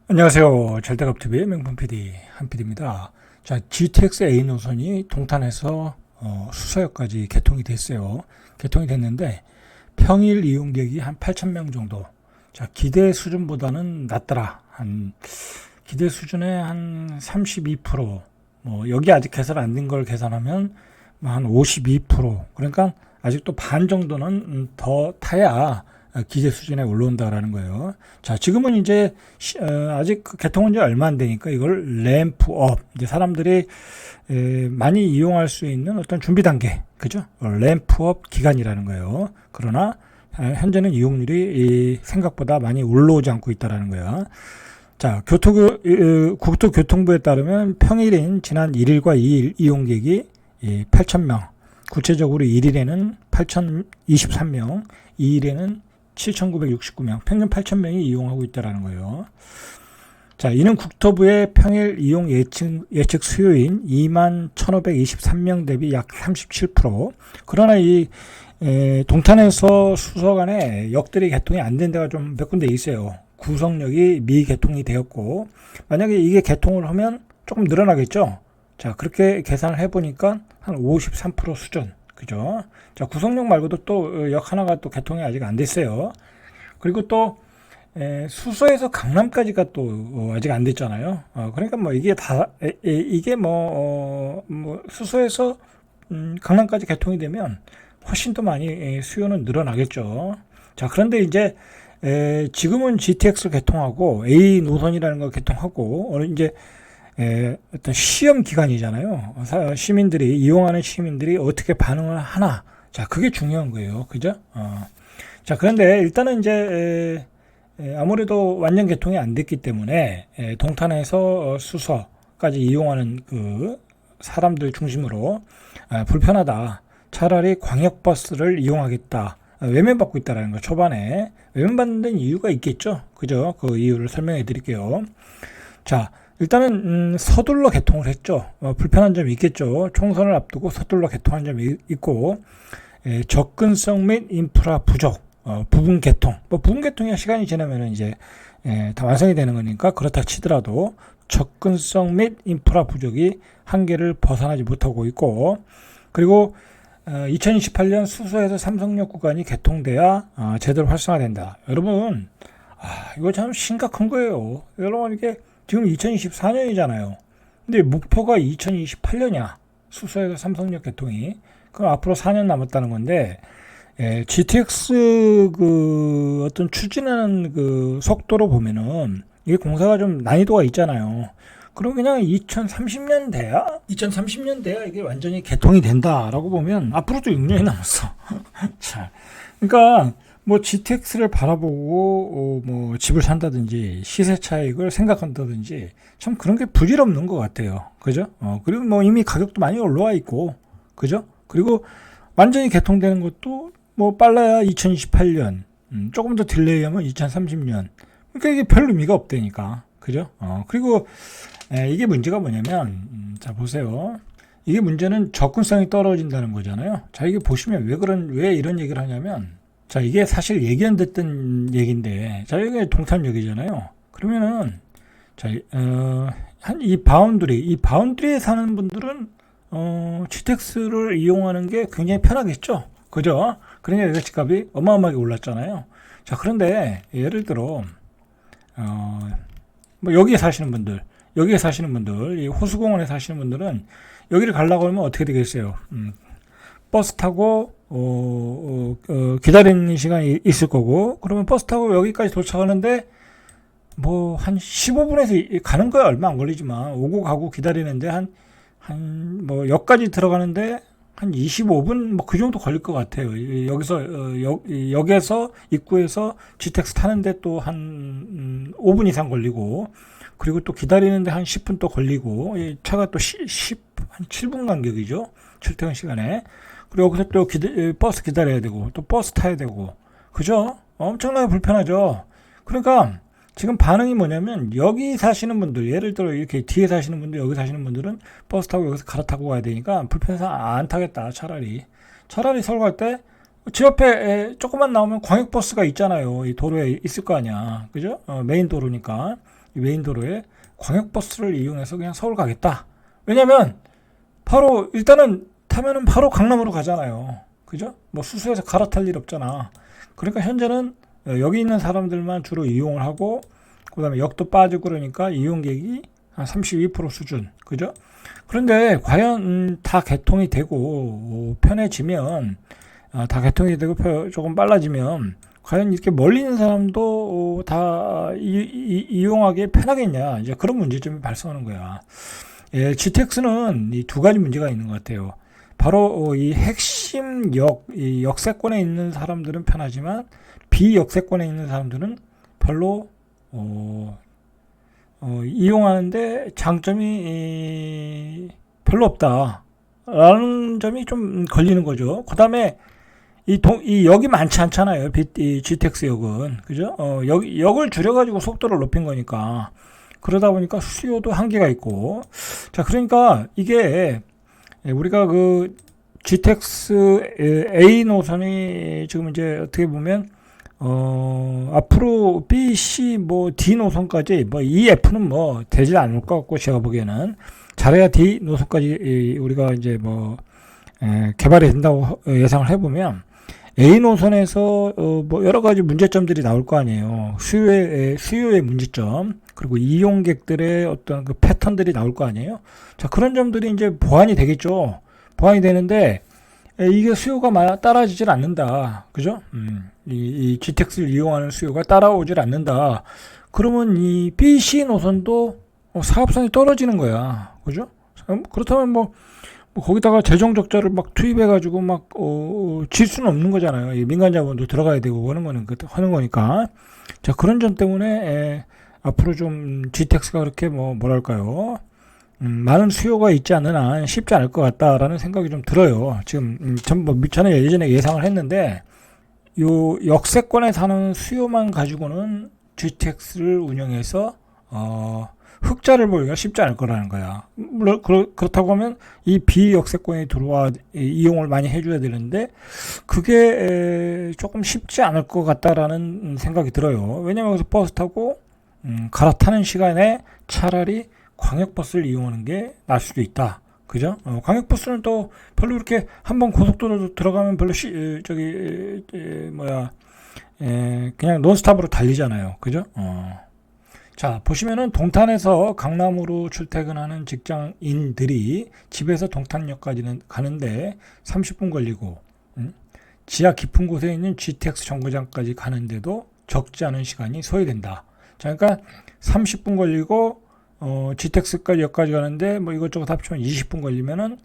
안녕하세요. 잘돼갑TV의 명품 PD 한PD입니다. 자, GTX A 노선이 동탄에서 수서역까지 개통이 됐어요. 개통이 됐는데 평일 이용객이 한 8,000명 정도. 자, 기대 수준보다는 낮더라. 기대 수준의 한 32%. 여기 아직 계산 안 된 걸 계산하면 한 52%. 그러니까 아직도 반 정도는 더 타야 기재 수준에 올라온다라는 거예요. 자, 지금은 이제 아직 개통한 지 얼마 안 되니까 이걸 램프업, 이제 사람들이 많이 이용할 수 있는 어떤 준비 단계, 그죠? 램프업 기간이라는 거예요. 그러나 현재는 이용률이 생각보다 많이 올라오지 않고 있다라는 거야. 자, 국토교통부에 따르면 평일인 지난 1일과 2일 이용객이 8,000명, 구체적으로 1일에는 8,023명, 2일에는 7,969명, 평균 8,000명이 이용하고 있다는 거예요. 자, 이는 국토부의 평일 이용 예측 수요인 21,523명 대비 약 37%. 그러나 이 동탄에서 수서 간에 역들이 개통이 안 된 데가 좀 몇 군데 있어요. 구성역이 미개통이 되었고, 만약에 이게 개통을 하면 조금 늘어나겠죠. 자, 그렇게 계산을 해보니까 한 53% 수준. 그죠? 자, 구성역 말고도 또 역 하나가 또 개통이 아직 안 됐어요. 그리고 또 수서에서 강남까지가 또 아직 안 됐잖아요. 그러니까 이게 수서에서 강남까지 개통이 되면 훨씬 더 많이 수요는 늘어나겠죠. 자, 그런데 이제 지금은 GTX를 개통하고 A 노선이라는 걸 개통하고 이제 어떤 시험 기간이잖아요. 이용하는 시민들이 어떻게 반응을 하나. 자, 그게 중요한 거예요. 그죠? 자, 그런데 일단은 이제, 아무래도 완전 개통이 안 됐기 때문에, 동탄에서 수서까지 이용하는 그 사람들 중심으로, 불편하다. 차라리 광역버스를 이용하겠다. 외면받고 있다라는 거, 초반에. 외면받는 데는 이유가 있겠죠? 그죠? 그 이유를 설명해 드릴게요. 자, 일단은 서둘러 개통을 했죠. 불편한 점이 있겠죠. 총선을 앞두고 서둘러 개통한 점이 있고, 접근성 및 인프라 부족, 부분 개통. 부분 개통이 시간이 지나면 이제 다 완성이 되는 거니까 그렇다 치더라도 접근성 및 인프라 부족이 한계를 벗어나지 못하고 있고, 그리고 2028년 수서에서 삼성역 구간이 개통돼야 제대로 활성화된다. 여러분, 이거 참 심각한 거예요. 여러분, 이게 지금 2024년이잖아요. 근데 목표가 2028년이야. 수서에서 삼성역 개통이. 그럼 앞으로 4년 남았다는 건데, GTX 그 어떤 추진하는 그 속도로 보면은 이게 공사가 좀 난이도가 있잖아요. 그럼 그냥 2030년 돼야 이게 완전히 개통이 된다라고 보면 앞으로도 6년이 남았어. 자, 그러니까 GTX를 바라보고 집을 산다든지 시세 차익을 생각한다든지 참 그런 게 부질없는 것 같아요. 그죠? 그리고 이미 가격도 많이 올라와 있고, 그죠? 그리고 완전히 개통되는 것도 빨라야 2028년, 조금 더 딜레이하면 2030년. 그러니까 이게 별 의미가 없다니까. 그죠? 그리고 이게 문제가 뭐냐면, 자, 보세요. 이게 문제는 접근성이 떨어진다는 거잖아요. 자, 이게 보시면 왜 이런 얘기를 하냐면, 자, 이게 사실 예견됐던 얘기인데, 자, 이게 동탄역이잖아요. 그러면은, 자, 이 바운드리에 사는 분들은, GTX를 이용하는 게 굉장히 편하겠죠? 그죠? 그러니까 이거 집값이 어마어마하게 올랐잖아요. 자, 그런데, 예를 들어, 여기에 사시는 분들, 이 호수공원에 사시는 분들은, 여기를 가려고 하면 어떻게 되겠어요? 버스 타고 기다리는 시간이 있을 거고, 그러면 버스 타고 여기까지 도착하는데 한 15분에서 가는 거야. 얼마 안 걸리지만 오고 가고 기다리는데 역까지 들어가는데 한 25분 그 정도 걸릴 것 같아요. 여기서 역에서 입구에서 GTX 타는데 또 한 5분 이상 걸리고, 그리고 또 기다리는데 한 10분 또 걸리고, 차가 또 한 7분 간격이죠. 출퇴근 시간에. 그리고 여기서 또 버스 기다려야 되고, 또 버스 타야 되고, 그죠? 엄청나게 불편하죠. 그러니까 지금 반응이 뭐냐면, 여기 사시는 분들, 예를 들어 이렇게 뒤에 사시는 분들, 여기 사시는 분들은 버스 타고 여기서 갈아타고 가야 되니까 불편해서 안 타겠다. 차라리 서울 갈 때 집 앞에 조금만 나오면 광역버스가 있잖아요. 이 도로에 있을 거 아니야. 그죠? 메인 도로니까. 메인도로에 광역버스를 이용해서 그냥 서울 가겠다. 왜냐면 바로 일단은 타면은 바로 강남으로 가잖아요. 그죠? 뭐 수서에서 갈아탈 일 없잖아. 그러니까 현재는 여기 있는 사람들만 주로 이용을 하고 그 다음에 역도 빠지고 그러니까 이용객이 한 32% 수준. 그죠? 그런데 과연 다 개통이 되고 편해지면 다 개통이 되고 조금 빨라지면 과연 이렇게 멀리 있는 사람도 다 이용하기에 편하겠냐. 이제 그런 문제점이 발생하는 거야. 예, GTX는 이 두 가지 문제가 있는 것 같아요. 바로 이 핵심 이 역세권에 있는 사람들은 편하지만 비역세권에 있는 사람들은 별로 이용하는데 장점이 별로 없다라는 점이 좀 걸리는 거죠. 그 다음에 이 역이 많지 않잖아요. 이 GTX 역은. 그죠? 역을 줄여가지고 속도를 높인 거니까. 그러다 보니까 수요도 한계가 있고. 자, 그러니까 이게 우리가 그 GTX A 노선이 지금 이제 어떻게 보면 앞으로 B, C, 뭐 D 노선까지 뭐 E, F는 뭐 되지 않을 것 같고 제가 보기에는 잘해야 D 노선까지 우리가 이제 뭐 개발이 된다고 예상을 해보면 A 노선에서 뭐 여러 가지 문제점들이 나올 거 아니에요. 수요의 문제점 그리고 이용객들의 어떤 그 패턴들이 나올 거 아니에요. 자, 그런 점들이 이제 보완이 되겠죠. 보완이 되는데 이게 수요가 따라지질 않는다. 그죠? 이 GTX를 이용하는 수요가 따라오질 않는다. 그러면 이 BC 노선도 사업성이 떨어지는 거야. 그죠? 그렇다면 뭐 거기다가 재정 적자를 막 투입해가지고 막 질 수는 없는 거잖아요. 민간 자본도 들어가야 되고 하는 거니까. 자, 그런 점 때문에 앞으로 좀 GTX가 그렇게 뭐랄까요? 많은 수요가 있지 않는 한 쉽지 않을 것 같다라는 생각이 좀 들어요. 지금 저는 예전에 예상을 했는데 요 역세권에 사는 수요만 가지고는 GTX를 운영해서 흑자를 보기가 쉽지 않을 거라는 거야. 물론 그렇다고 하면 이 비역세권에 들어와 이용을 많이 해줘야 되는데 그게 조금 쉽지 않을 것 같다라는 생각이 들어요. 왜냐면 여기서 버스 타고 갈아타는 시간에 차라리 광역버스를 이용하는 게 나을 수도 있다. 그죠? 광역버스는 또 별로 이렇게 한번 고속도로 들어가면 별로 그냥 논스톱으로 달리잖아요. 그죠? 자, 보시면은 동탄에서 강남으로 출퇴근하는 직장인들이 집에서 동탄역까지는 가는데 30분 걸리고, 지하 깊은 곳에 있는 GTX 정거장까지 가는데도 적지 않은 시간이 소요된다. 자, 그러니까 30분 걸리고 GTX까지 역까지 가는데 뭐 이것저것 합치면 20분 걸리면은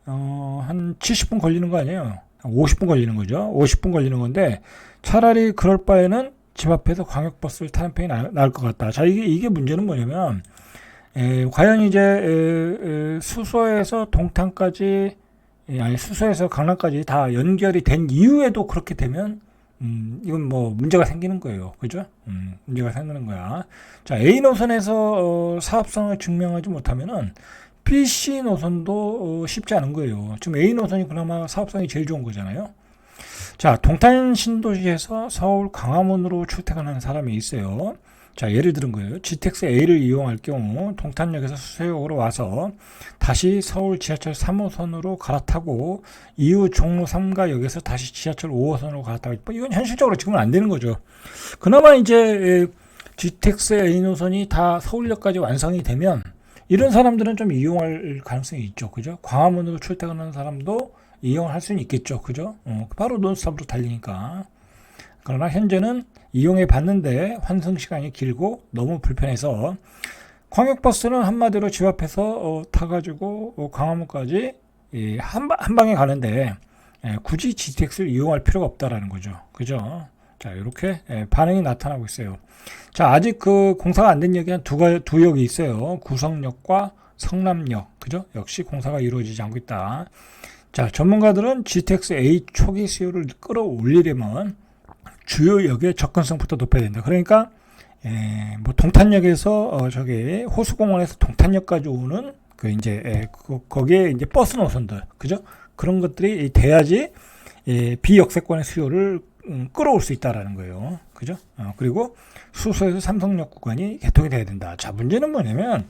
한 70분 걸리는 거 아니에요. 50분 걸리는 거죠. 50분 걸리는 건데 차라리 그럴 바에는 집 앞에서 광역버스를 타는 편이 나을 것 같다. 자, 이게 문제는 뭐냐면 과연 이제 수서에서 동탄까지 수서에서 강남까지 다 연결이 된 이후에도 그렇게 되면 이건 뭐 문제가 생기는 거예요. 그죠? 문제가 생기는 거야. 자, A 노선에서 사업성을 증명하지 못하면은 BC 노선도 쉽지 않은 거예요. 지금 A 노선이 그나마 사업성이 제일 좋은 거잖아요. 자, 동탄 신도시에서 서울 광화문으로 출퇴근하는 사람이 있어요. 자, 예를 들은 거예요. GTX A를 이용할 경우 동탄역에서 수서역으로 와서 다시 서울 지하철 3호선으로 갈아타고 이후 종로 3가역에서 다시 지하철 5호선으로 갈아타고 이건 현실적으로 지금은 안 되는 거죠. 그나마 이제 GTX A 노선이 다 서울역까지 완성이 되면 이런 사람들은 좀 이용할 가능성이 있죠. 그죠? 광화문으로 출퇴근하는 사람도 이용을 할 수는 있겠죠. 그죠? 바로 논스톱으로 달리니까. 그러나 현재는 이용해 봤는데 환승 시간이 길고 너무 불편해서 광역버스는 한마디로 집 앞에서 타가지고 광화문까지 한 방에 가는데 굳이 GTX를 이용할 필요가 없다라는 거죠. 그죠? 자, 이렇게 반응이 나타나고 있어요. 자, 아직 그 공사가 안 된 역이 한 두 역이 있어요. 구성역과 성남역. 그죠? 역시 공사가 이루어지지 않고 있다. 자, 전문가들은 GTX A 초기 수요를 끌어올리려면 주요 역의 접근성부터 높여야 된다. 그러니까 뭐 동탄역에서 저기 호수공원에서 동탄역까지 오는 그 이제 거기에 이제 버스 노선들, 그죠? 그런 것들이 돼야지 비역세권의 수요를 끌어올 수 있다라는 거예요. 그죠? 그리고 수서에서 삼성역 구간이 개통이 돼야 된다. 자, 문제는 뭐냐면